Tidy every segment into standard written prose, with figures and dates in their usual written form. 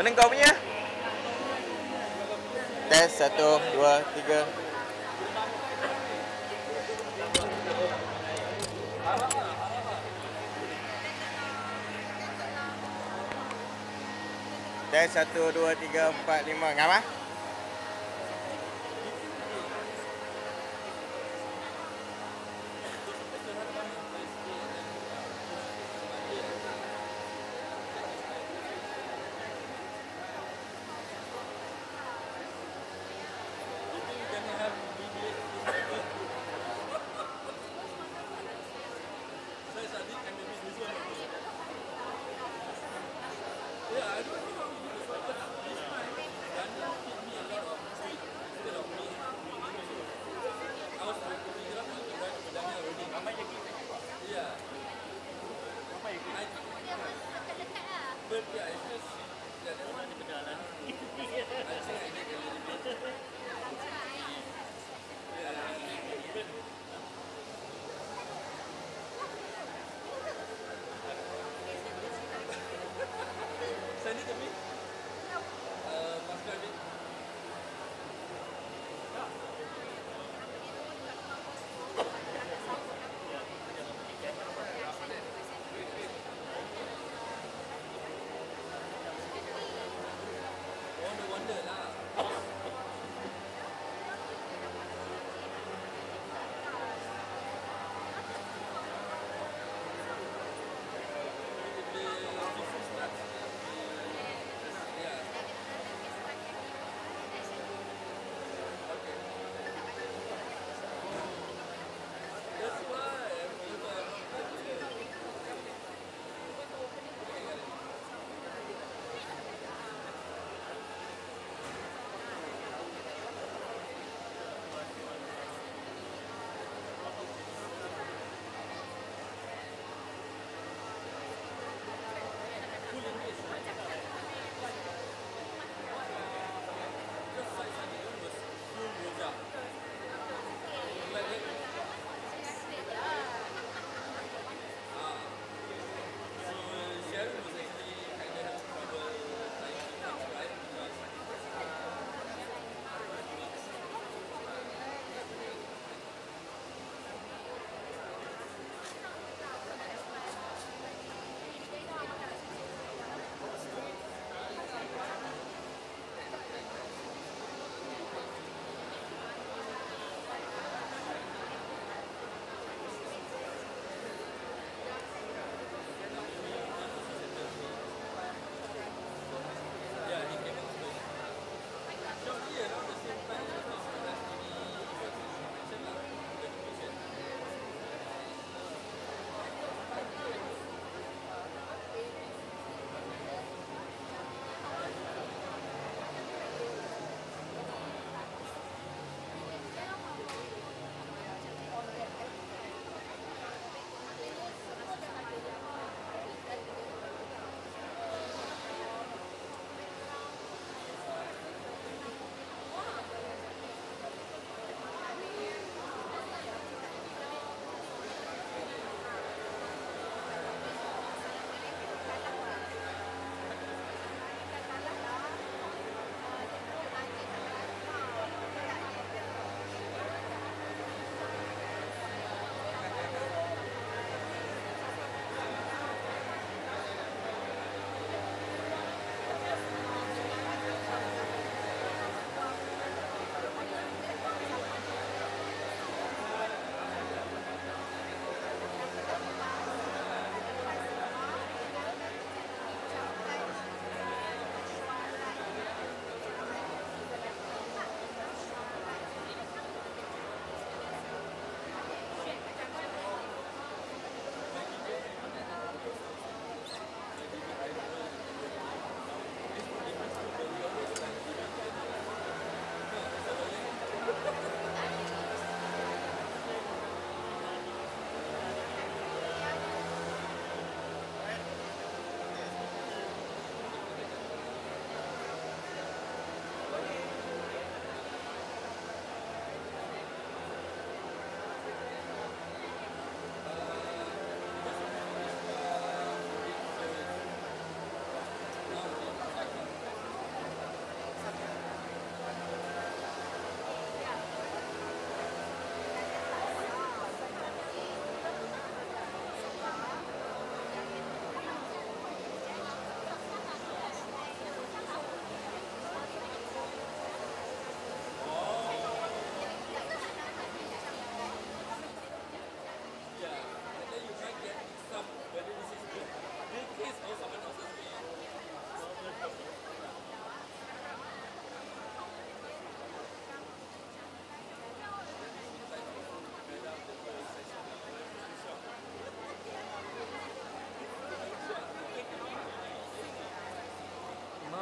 Mana kau punya? Tes 1, 2, 3. Tes 1, 2, 3, 4, 5. Ngam ah?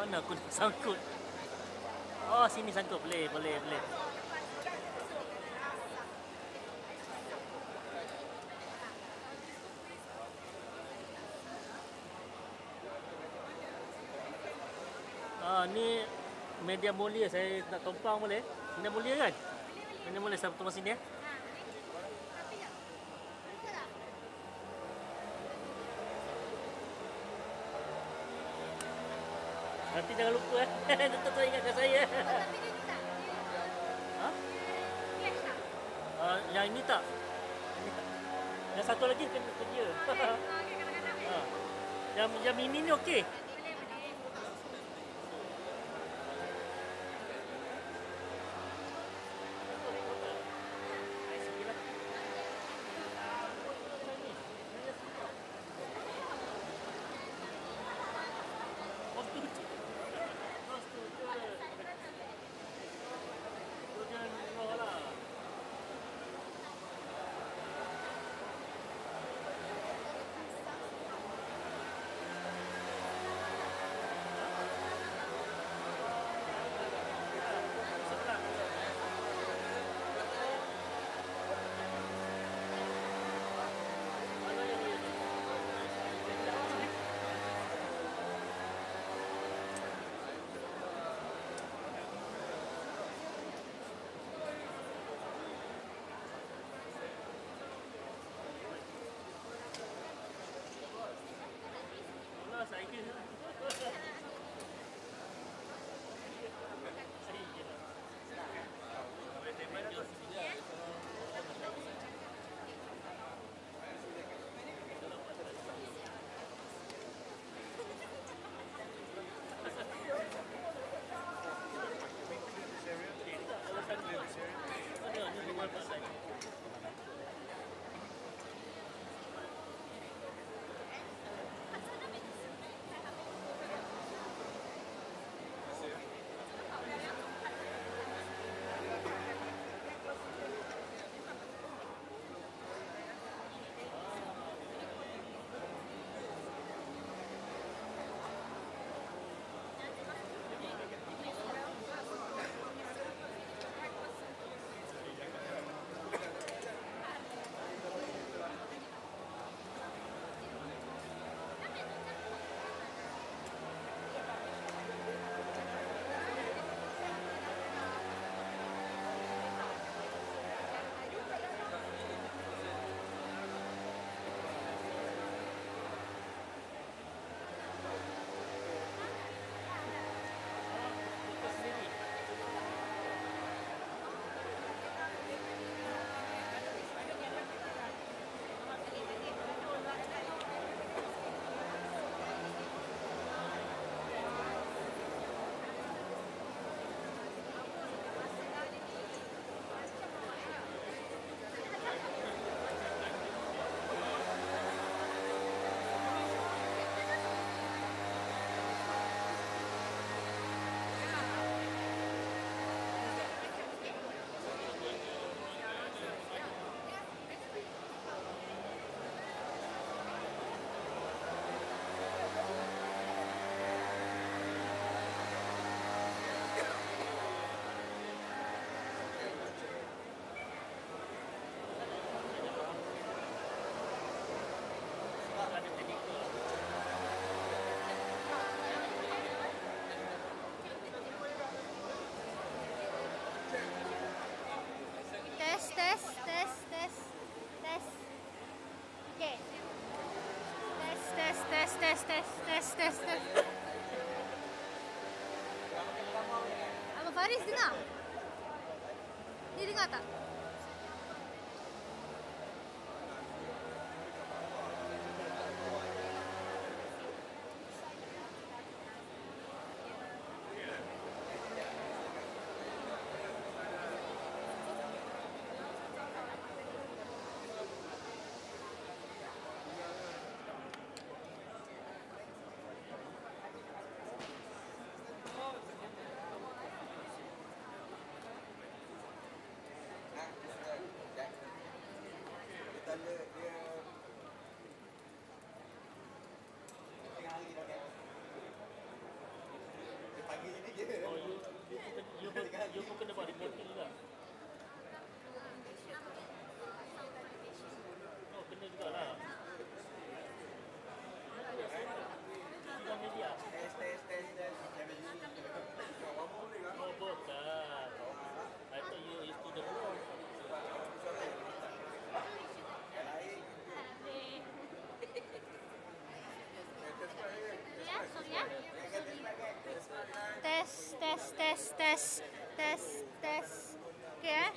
Mana aku nak sangkut? Oh, sini sangkut. Boleh. Ni media mulia, saya nak tumpang boleh? Media mulia kan? Media mulia, saya tumpang sini ya. Nanti jangan lupa tetap ingatkan saya. Yang ini tak? Yang satu lagi kena kerja. Yang mini ni okey. Tes. Abang Faris dengar? Dia dengar tak? Tes. Okay, eh?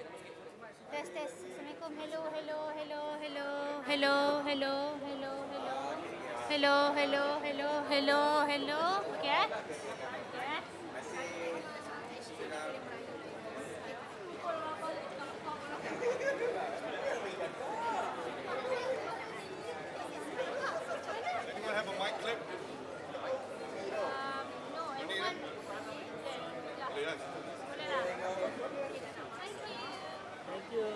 Tes. Assalamualaikum. Hello. Okay, eh? Okay, eh? Anyone have a mic clip? No, everyone. Yes. Boleh lah. Thank you.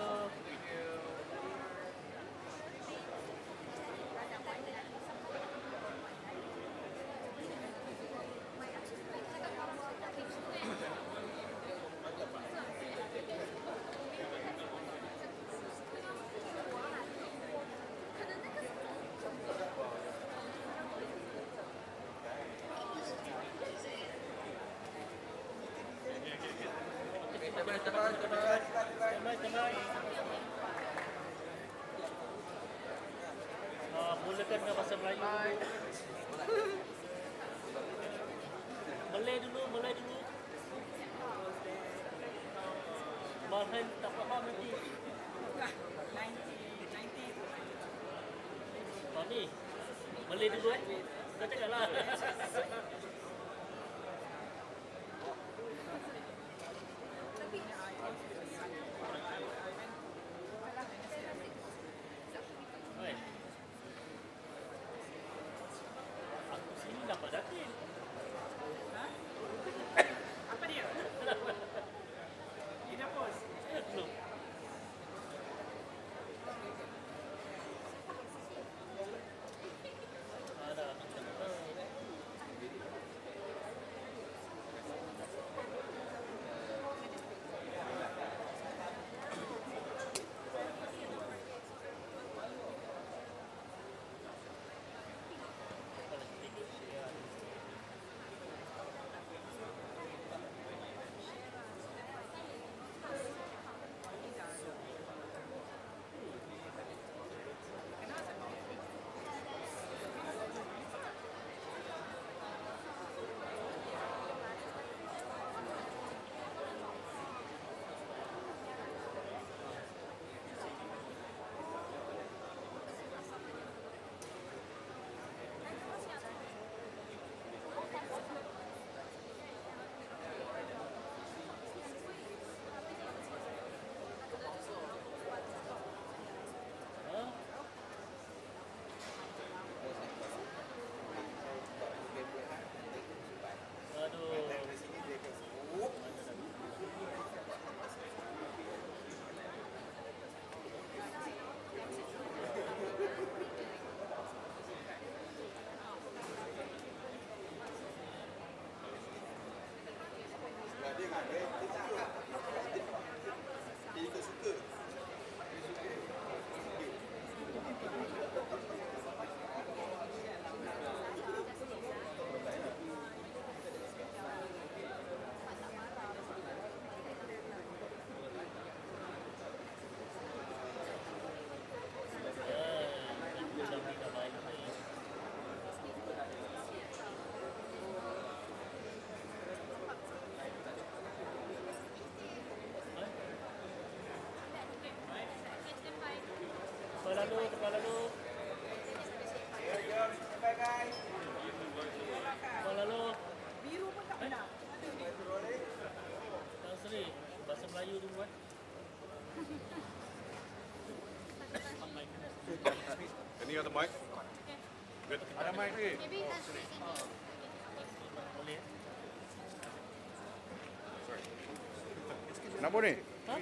Tenang. Mulakan dengan bahasa Melayu dulu. Malay dulu. Marhan tak faham nanti. Oh ni, Malay dulu Kau cakap lah. Aku sini dapat datin. Apa dia? Dia dah post. Belum. Ada. Kepala lu. Kepala lu. Biru pun tak pernah. Datuk Seri, bahasa Melayu dulu kan. Any other mic? Good. Ada mic lagi? Maybe Boleh. Nak pun ni? Ha?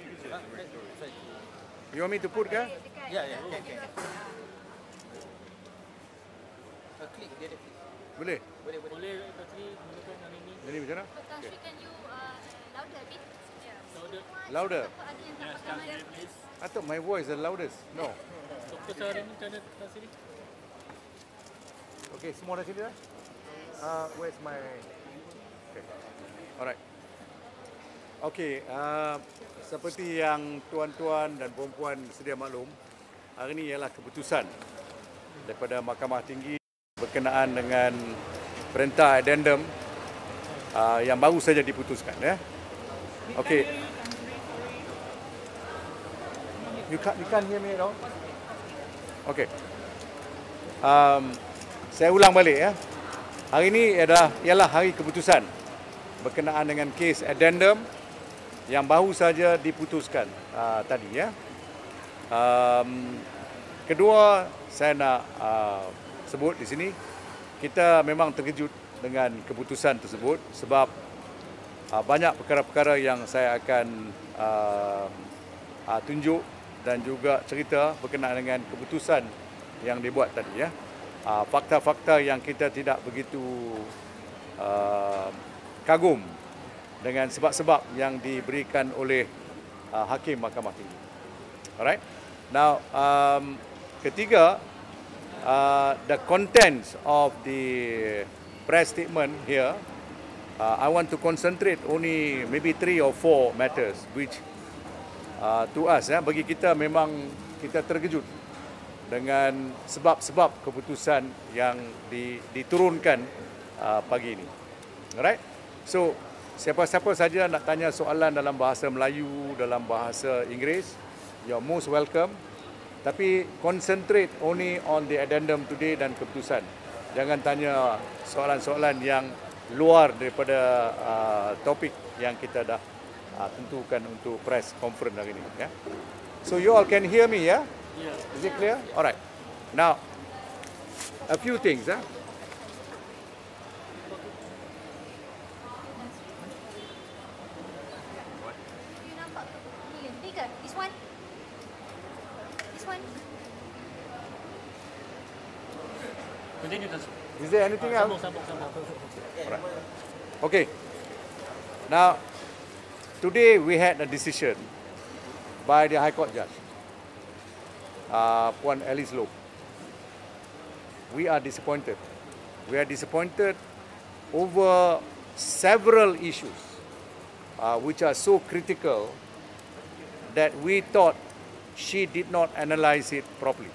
You want me to put ke? Ya. Klik dia ada klik. Boleh? Boleh Datuk Seri gunakan yang ini. Jadi macam mana? Datuk Seri, can you louder a bit? Louder. Louder? Ada yang tak pakai mic. Please. I thought my voice is the loudest. No. Dr. Sari ni macam mana Datuk Seri? Okay, semua dah sini dah? Where's my... Okay. Alright. Okay, seperti yang tuan-tuan dan puan-puan sedia maklum, hari ini ialah keputusan daripada Mahkamah Tinggi berkenaan dengan perintah adendum yang baru saja diputuskan. Ya. Okay. You can't hear me at all? Okay. Saya ulang balik ya. Hari ini ialah hari keputusan berkenaan dengan kes Adendum yang baru saja diputuskan tadi ya. Kedua, saya nak sebut di sini, kita memang terkejut dengan keputusan tersebut sebab banyak perkara-perkara yang saya akan tunjuk dan juga cerita berkenaan dengan keputusan yang dibuat tadi ya. Fakta-fakta yang kita tidak begitu kagum dengan sebab-sebab yang diberikan oleh Hakim Mahkamah Tinggi. Alright. Now, ketiga, the contents of the press statement here, I want to concentrate only maybe 3 or 4 matters which to us bagi kita memang kita terkejut dengan sebab-sebab keputusan yang diturunkan pagi ini. Alright. So, siapa-siapa saja nak tanya soalan dalam bahasa Melayu, dalam bahasa Inggeris, you're most welcome. Tapi concentrate only on the addendum today dan keputusan. Jangan tanya soalan-soalan yang luar daripada topik yang kita dah tentukan untuk press conference hari ini. Ya. So you all can hear me, ya? Yeah. Is it clear? Alright. Now, a few things. You nampak ni yang tiga. This one. This one. Continue, Datuk. Is there anything else? Sambung. Alright. Okay. Now, today we had a decision by the High Court Judge, Puan Alice Low. We are disappointed. We are disappointed over several issues which are so critical that we thought she did not analyze it properly.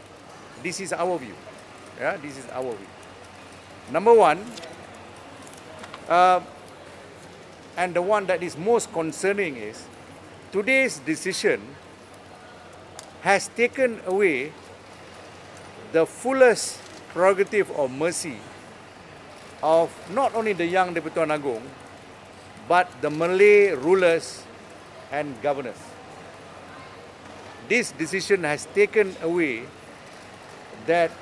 This is our view. Yeah, this is our view. Number one, and the one that is most concerning is today's decision has taken away the fullest prerogative of mercy of not only the Yang di-Pertuan Agong but the Malay rulers and governors. This decision has taken away that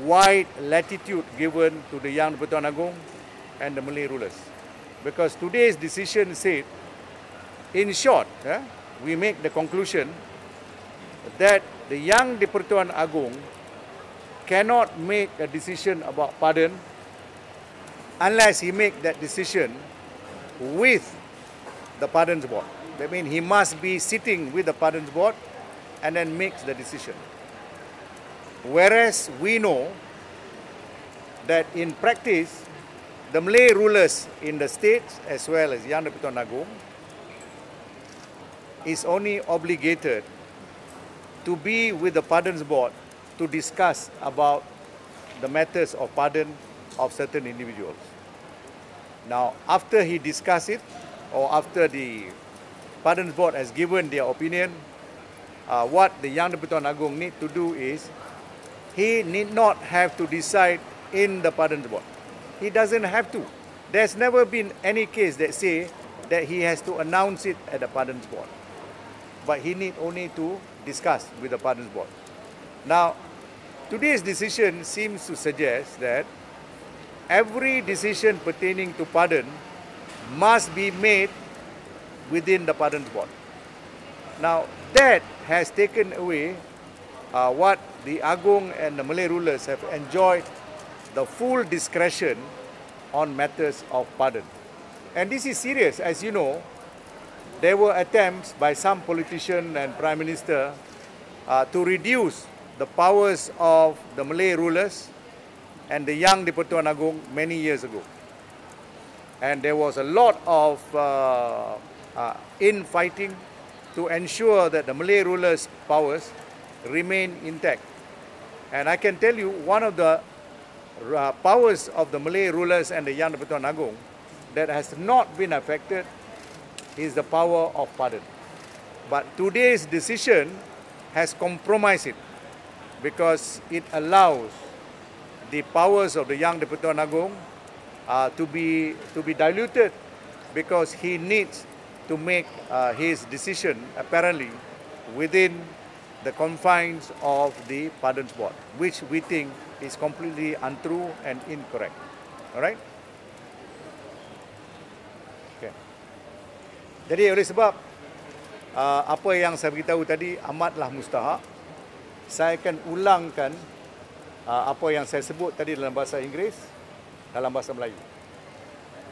wide latitude given to the Yang di-Pertuan Agong and the Malay rulers. Because today's decision said, in short, we make the conclusion that the Yang di-Pertuan Agong cannot make a decision about pardon unless he make that decision with the pardons board. That means he must be sitting with the pardons board and then makes the decision. Whereas we know that in practice, the Malay rulers in the states as well as Yang di-Pertuan Agong is only obligated to be with the pardons board to discuss about the matters of pardon of certain individuals. Now, after he discuss it, or after the pardons board has given their opinion, what the Yang di-Pertuan Agong need to do is, he need not have to decide in the pardons board. He doesn't have to. There's never been any case that say that he has to announce it at the pardons board. But he need only to discuss with the pardons board. Now, today's decision seems to suggest that every decision pertaining to pardon must be made within the pardons board. Now, that has taken away what the Agong and the Malay rulers have enjoyed the full discretion on matters of pardon. And this is serious. As you know, there were attempts by some politician and Prime Minister to reduce the powers of the Malay rulers and the Yang di-Pertuan Agong many years ago. And there was a lot of infighting to ensure that the Malay rulers' powers remain intact. And I can tell you, one of the powers of the Malay rulers and the Yang di-Pertuan Agong that has not been affected is the power of pardon. But today's decision has compromised it because it allows the powers of the Yang di-Pertuan Agong to be diluted because he needs to make his decision apparently within the confines of the Pardons Board, which we think is completely untrue and incorrect. Alright? Okay. Jadi oleh sebab apa yang saya beritahu tadi amatlah mustahak, saya akan ulangkan apa yang saya sebut tadi dalam bahasa Inggeris, dalam bahasa Melayu.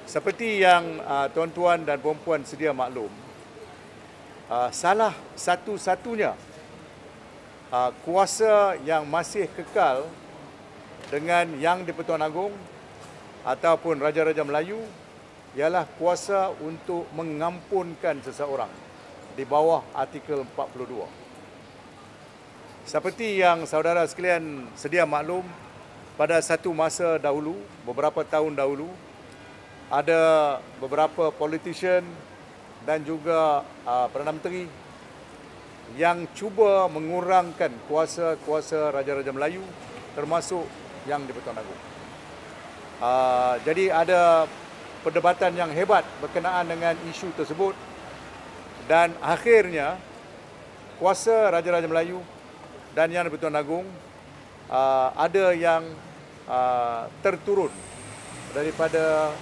Seperti yang tuan-tuan dan puan-puan sedia maklum, salah satu-satunya kuasa yang masih kekal dengan Yang di-Pertuan Agong ataupun Raja-Raja Melayu ialah kuasa untuk mengampunkan seseorang di bawah artikel 42. Seperti yang saudara sekalian sedia maklum, pada satu masa dahulu, beberapa tahun dahulu, ada beberapa politician dan juga Perdana Menteri yang cuba mengurangkan kuasa-kuasa Raja-Raja Melayu termasuk Yang di-Pertuan Agong. Jadi ada perdebatan yang hebat berkenaan dengan isu tersebut dan akhirnya kuasa Raja-Raja Melayu dan Yang di-Pertuan Agong ada yang terturun daripada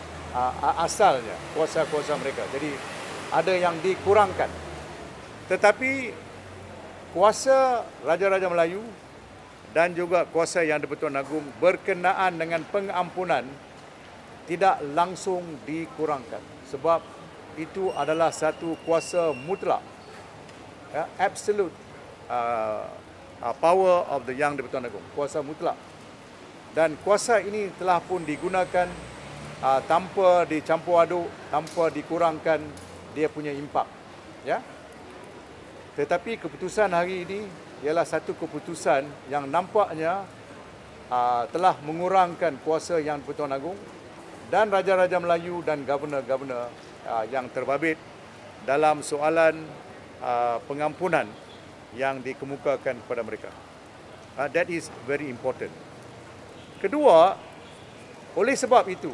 asalnya kuasa-kuasa mereka. Jadi ada yang dikurangkan. Tetapi kuasa Raja-Raja Melayu dan juga kuasa Yang di-Pertuan Agong berkenaan dengan pengampunan tidak langsung dikurangkan sebab itu adalah satu kuasa mutlak, absolute power of the Yang di-Pertuan Agong, kuasa mutlak. Dan kuasa ini telah pun digunakan tanpa dicampur aduk, tanpa dikurangkan dia punya impak. Ya. Tetapi keputusan hari ini ialah satu keputusan yang nampaknya telah mengurangkan kuasa Yang di-Pertuan Agong dan Raja-Raja Melayu dan Governor-Governor yang terbabit dalam soalan pengampunan yang dikemukakan kepada mereka. That is very important. Kedua, oleh sebab itu,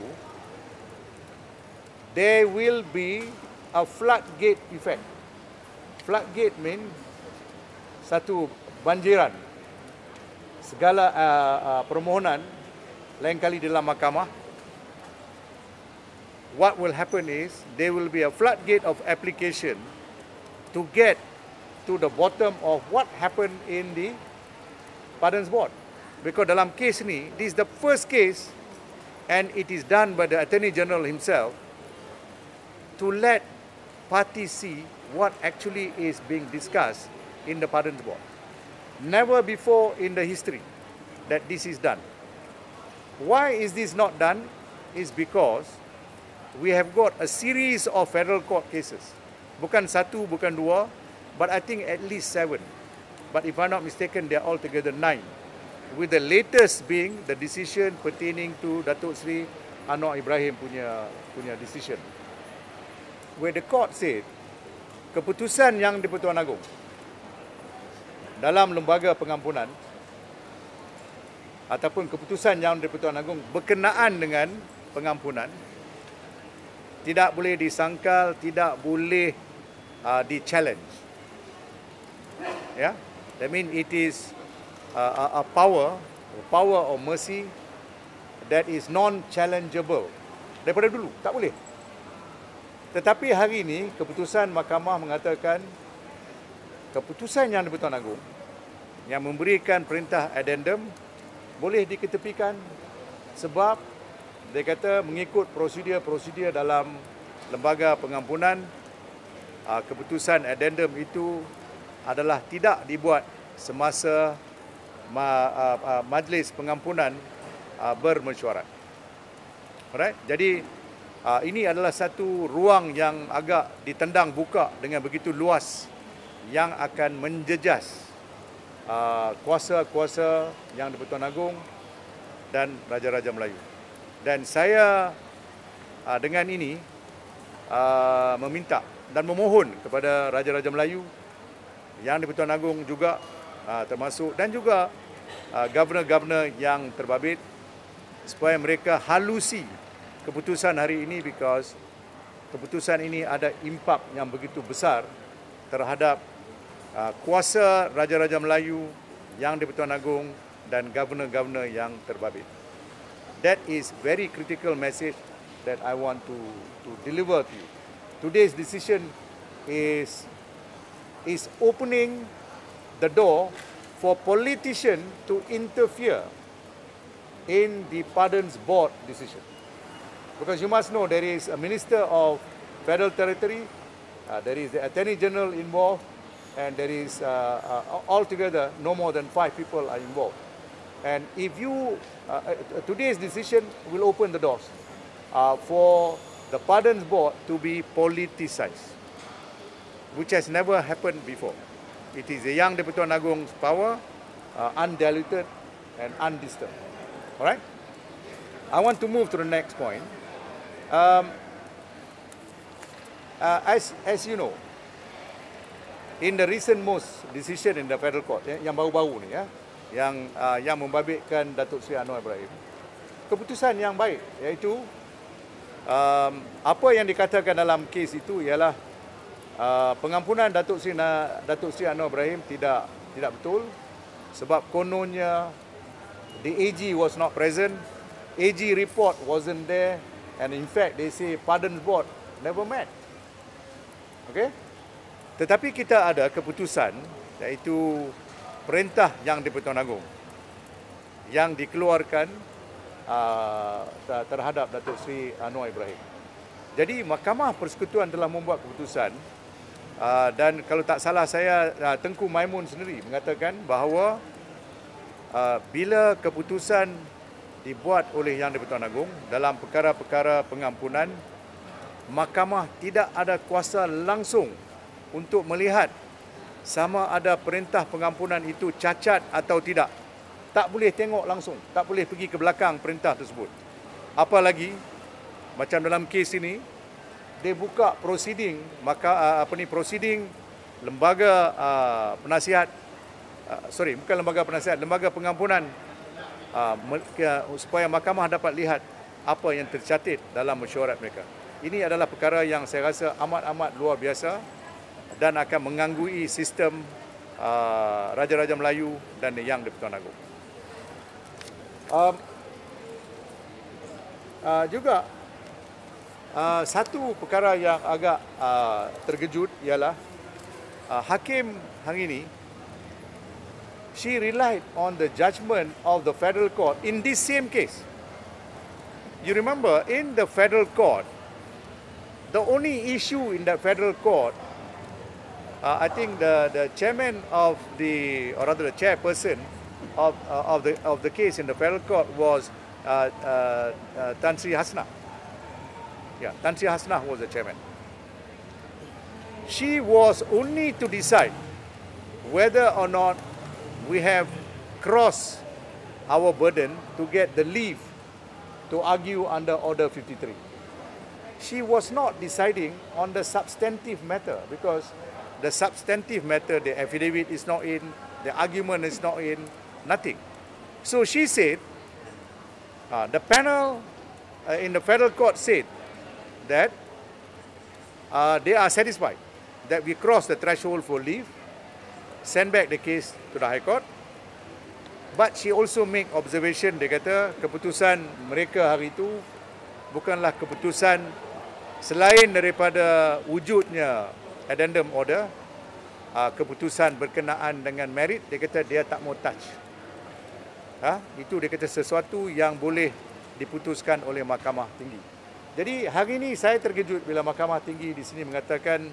there will be a floodgate effect. Floodgate mean satu banjiran. Segala permohonan lain kali dalam mahkamah, what will happen is there will be a floodgate of application to get to the bottom of what happened in the Pardons Board. Because dalam kes ni, this is the first case and it is done by the Attorney General himself to let parties see what actually is being discussed in the Pardons Board. Never before in the history that this is done. Why is this not done? Is because we have got a series of federal court cases. Bukan satu, bukan dua, but I think at least 7. But if I'm not mistaken, they are altogether 9. With the latest being the decision pertaining to Datuk Seri Anwar Ibrahim punya decision. Where the court said, keputusan Yang di-Pertuan Agong dalam lembaga pengampunan ataupun keputusan Yang di-Pertuan Agong berkenaan dengan pengampunan tidak boleh disangkal, tidak boleh di-challenge. Ya, that means it is a power of mercy that is non-challengeable. Daripada dulu, tak boleh. Tetapi hari ini, keputusan mahkamah mengatakan keputusan Yang di-Pertuan Agong yang memberikan perintah adendum boleh diketepikan sebab dia kata mengikut prosedur-prosedur dalam lembaga pengampunan, keputusan adendum itu adalah tidak dibuat semasa majlis pengampunan bermesyuarat. Alright? Jadi ini adalah satu ruang yang agak ditendang buka dengan begitu luas yang akan menjejas kuasa-kuasa Yang di-Pertuan Agong dan Raja-Raja Melayu. Dan saya dengan ini meminta dan memohon kepada Raja-Raja Melayu, Yang di-Pertuan Agong juga termasuk, dan juga governor-governor yang terbabit supaya mereka halusi keputusan hari ini, because keputusan ini ada impak yang begitu besar terhadap kuasa Raja-Raja Melayu, Yang di-Pertuan Agong dan governor-governor yang terbabit. That is very critical message that I want to deliver to you. Today's decision is opening the door for politicians to interfere in the Pardons Board decision. Because you must know there is a Minister of Federal Territory, there is the Attorney General involved, and there is altogether no more than 5 people are involved. And if you, today's decision will open the doors for the Pardons Board to be politicized, which has never happened before. It is the Yang di-Pertuan Agong's power, undiluted and undisturbed. All right? I want to move to the next point. As you know, in the recent most decision in the federal court, yang baru-baru ni, yang membabitkan Datuk Seri Ibrahim, keputusan yang baik, iaitu apa yang dikatakan dalam kes itu ialah pengampunan Datuk Seri Ibrahim tidak betul, sebab kononnya the AG was not present, AG report wasn't there, and in fact they say Pardons Board never met. Okay? Tetapi kita ada keputusan, iaitu perintah Yang di-Pertuan Agong yang dikeluarkan terhadap Datuk Seri Ibrahim. Jadi Mahkamah Persekutuan telah membuat keputusan, dan kalau tak salah saya, Tengku Maimun sendiri mengatakan bahawa bila keputusan dibuat oleh Yang di-Pertuan Agong dalam perkara-perkara pengampunan, Mahkamah tidak ada kuasa langsung untuk melihat sama ada perintah pengampunan itu cacat atau tidak. Tak boleh tengok langsung, tak boleh pergi ke belakang perintah tersebut. Apalagi macam dalam kes ini, dia buka proceeding, proceeding lembaga penasihat, bukan lembaga penasihat, lembaga pengampunan, supaya mahkamah dapat lihat apa yang tercatat dalam mesyuarat mereka. Ini adalah perkara yang saya rasa amat-amat luar biasa dan akan mengganggu sistem Raja-Raja Melayu dan Yang di-Pertuan Agong. Juga satu perkara yang agak terkejut ialah hakim hari ini, she relied on the judgment of the federal court in this same case. You remember, in the federal court, the only issue in the federal court, I think the chairman of the, or rather the chairperson of the case in the federal court was Tan Sri Hasnah. Yeah, Tan Sri Hasnah was the chairman. She was only to decide whether or not we have crossed our burden to get the leave to argue under Order 53. She was not deciding on the substantive matter, because the substantive matter, the affidavit is not in, the argument is not in, nothing. So she said, the panel in the federal court said that they are satisfied that we crossed the threshold for leave, send back the case to the High Court. But she also make observation, dia kata keputusan mereka hari itu bukanlah keputusan selain daripada wujudnya addendum order, keputusan berkenaan dengan merit, dia kata dia tak mau touch. Itu dia kata sesuatu yang boleh diputuskan oleh Mahkamah Tinggi. Jadi hari ini saya terkejut bila Mahkamah Tinggi di sini mengatakan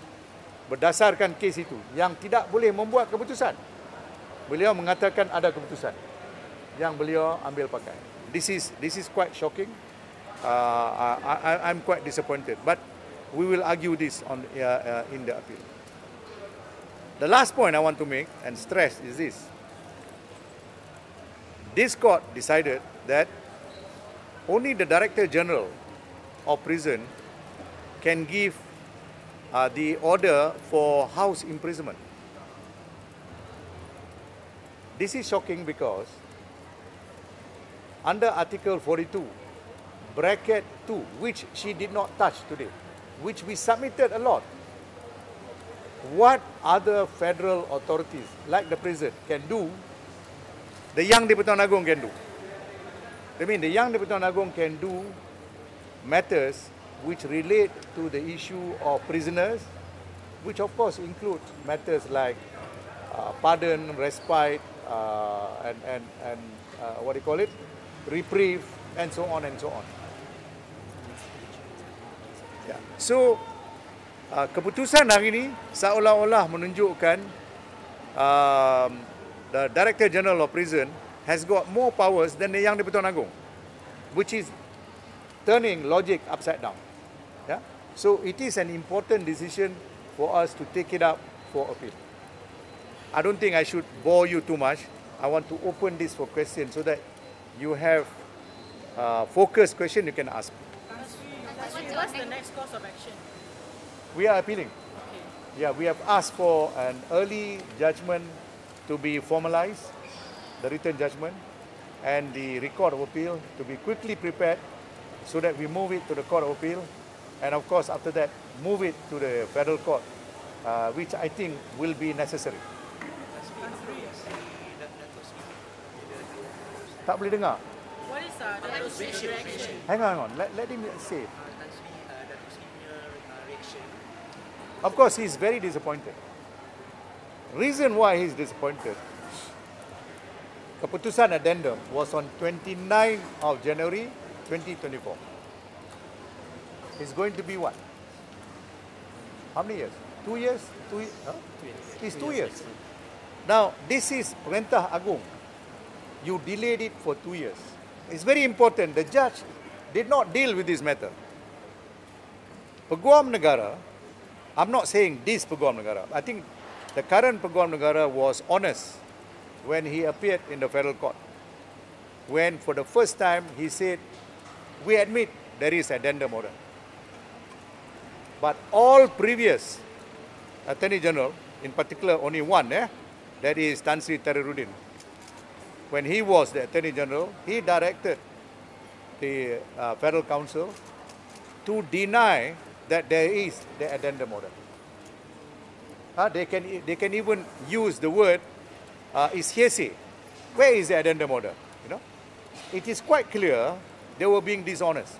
berdasarkan kes itu yang tidak boleh membuat keputusan. Beliau mengatakan ada keputusan yang beliau ambil pakai. This is quite shocking. I'm quite disappointed, but we will argue this on in the appeal. The last point I want to make and stress is this. This court decided that only the Director General of Prison can give the order for house imprisonment. This is shocking because under Article 42, bracket 2, which she did not touch today, which we submitted a lot, what other federal authorities like the prison can do, the Yang di-Pertuan Agong can do. I mean, the Yang di-Pertuan Agong can do matters which relate to the issue of prisoners, which of course include matters like pardon, respite, and what do you call it, reprieve, and so on and so on. Yeah. So, keputusan hari ini seolah-olah menunjukkan the Director General of Prison has got more powers than the Yang di-Pertuan Agong, which is turning logic upside down. Yeah? So it is an important decision for us to take it up for appeal. I don't think I should bore you too much. I want to open this for questions so that you have focused question you can ask. What's the next course of action? We are appealing. Okay. Yeah, we have asked for an early judgment to be formalized, the written judgment, and the record of appeal to be quickly prepared so that we move it to the Court of Appeal, and of course after that move it to the Federal Court, which I think will be necessary. Tak boleh dengar. What is Datuk Seri's reaction? Hang on. Let him say. Of course, he is very disappointed. Reason why he is disappointed, Keputusan Addendum was on 29th of January 2024. It's going to be what? How many years? 2 years? Huh? It's 2 years. Now, this is Perintah Agong. You delayed it for 2 years. It's very important. The judge did not deal with this matter. Peguam Negara, I'm not saying this Peguam Negara. I think the current Peguam Negara was honest when he appeared in the federal court. When for the first time he said, we admit there is addendum order. But all previous Attorney General, in particular only one, that is Tan Sri Tariruddin. When he was the Attorney General, he directed the Federal Council to deny that there is the addendum order. They can even use the word is hearsay. Where is the addendum order? You know, it is quite clear they were being dishonest.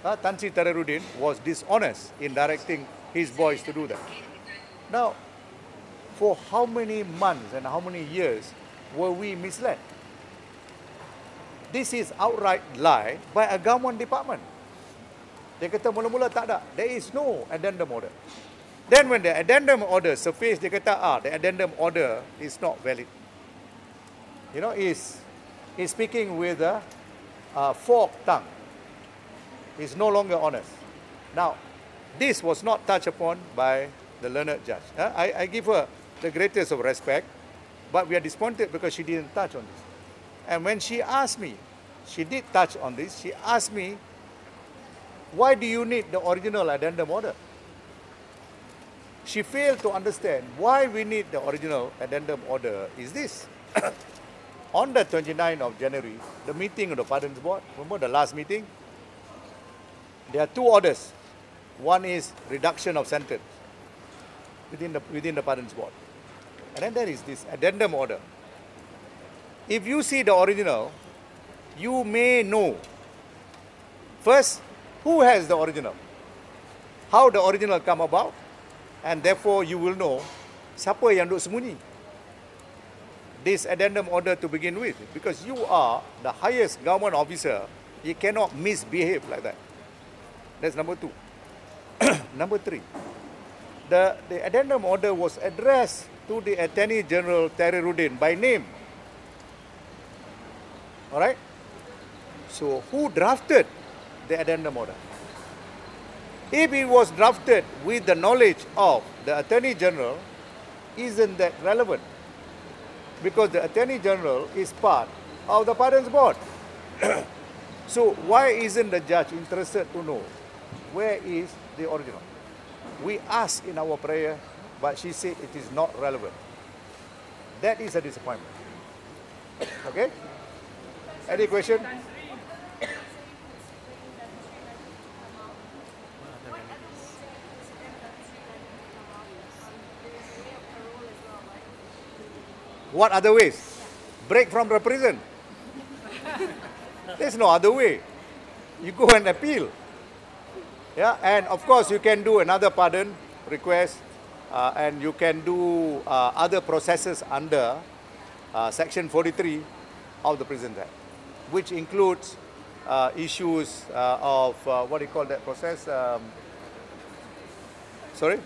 Tan Sri Tariruddin was dishonest in directing his boys to do that. Now, for how many months and how many years were we misled? This is outright lie by a government department. Dia kata mula-mula tak ada. There is no addendum order. Then when the addendum order surfaced, dia kata, the addendum order is not valid. You know, he's speaking with a forked tongue. He's no longer honest. Now, this was not touched upon by the learned judge. I give her the greatest of respect, but we are disappointed because she didn't touch on this. And when she asked me, she did touch on this, she asked me, why do you need the original addendum order? She failed to understand why we need the original addendum order is this. On the 29th of January, the meeting of the Pardons Board, remember the last meeting? There are two orders. One is reduction of sentence within the Pardons Board. And then there is this addendum order. If you see the original, you may know, first, who has the original, how the original come about, and therefore you will know siapa yang duk sembunyi this addendum order to begin with, because you are the highest government officer. You cannot misbehave like that. That's number two. Number three, the addendum order was addressed to the Attorney General Tariruddin by name. All right? So who drafted the addendum order? If it was drafted with the knowledge of the Attorney General, isn't that relevant? Because the Attorney General is part of the Pardons Board. So why isn't the judge interested to know where is the original? We asked in our prayer, but she said it is not relevant. That is a disappointment. Okay? Any question? What other ways? Break from the prison. There's no other way. You go and appeal. Yeah, and of course you can do another pardon request, and you can do other processes under Section 43 of the Prison Act, which includes issues of what do you call that process? Sorry?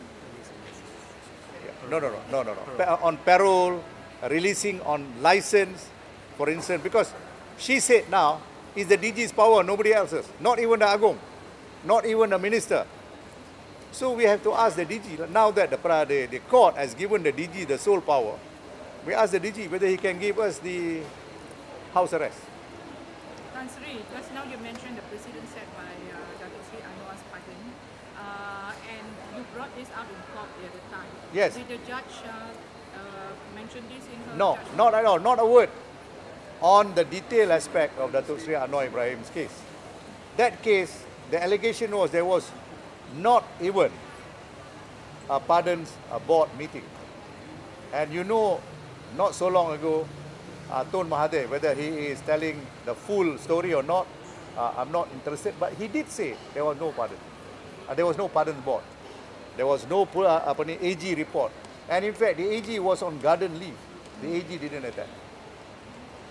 No. On parole, releasing on license, for instance, because she said now it's the DG's power, nobody else's, not even the Agong, not even the minister. So we have to ask the DG, now that the court has given the DG the sole power, we ask the DG whether he can give us the house arrest. Tan Sri, just now you mentioned the precedent set by Datuk Seri Anwar's pardon, and you brought this out in court the other time. Yes. Did the judge mention this in her No, judgment? not at all, not a word on the detailed aspect of Datuk Seri Anwar Ibrahim's case. That case, the allegation was there was not even a pardons board meeting. And you know, not so long ago, Tun Mahathir, whether he is telling the full story or not, I'm not interested, but he did say there was no pardon. There was no pardon board. There was no AG report. And in fact, the AG was on garden leave. The AG didn't attend.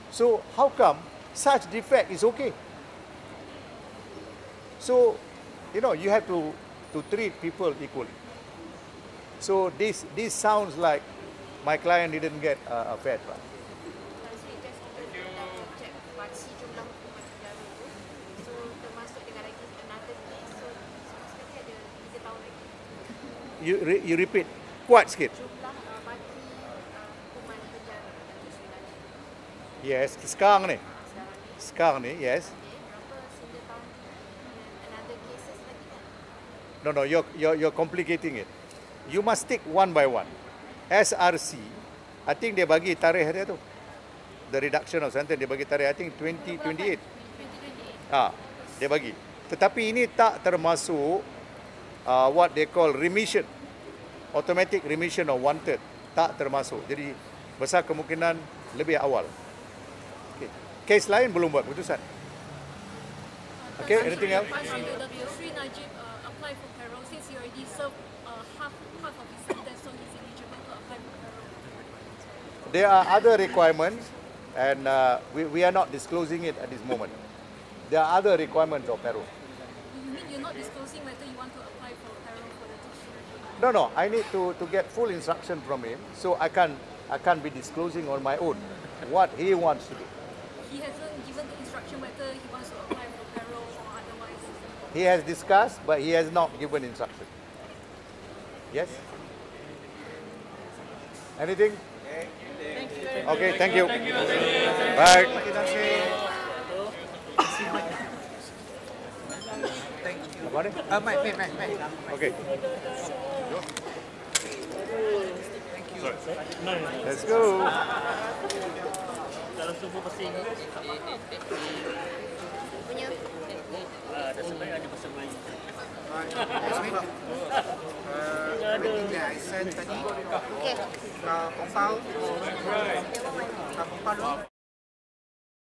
So how come such defect is okay? So, you know, you have to treat people equally. So this sounds like my client didn't get a fair trial. You repeat kuat sikit. Yes, sekarang ni, yes. No, you're complicating it. You must take one by one. SRC, I think dia bagi tarikh dia tu. The reduction of sentence dia bagi tarikh, I think 2028. Dia bagi. Tetapi ini tak termasuk what they call remission. Automatic remission of wanted. Tak termasuk. Jadi besar kemungkinan lebih awal. Okay. Kes lain belum buat keputusan. Okay, anything else? Datuk Seri Najib apply for parole since he already served half of his sentence, so he's eligible to apply for parole. There are other requirements, and we are not disclosing it at this moment. There are other requirements of parole. You mean you're not disclosing whether you want to apply for parole for the Datuk Seri? No, I need to get full instruction from him, so I can't be disclosing on my own what he wants to do. He hasn't given the instruction whether he wants to apply for parole or otherwise. He has discussed, but he has not given instruction. Yes? Anything? Okay, thank you. Bye. Apa ni? Mike. Okay. Let's go. Kalau semua pasal ini, Punya dah sebenarnya ada pasal Melayu. Everything that I sent tadi, okay. compile,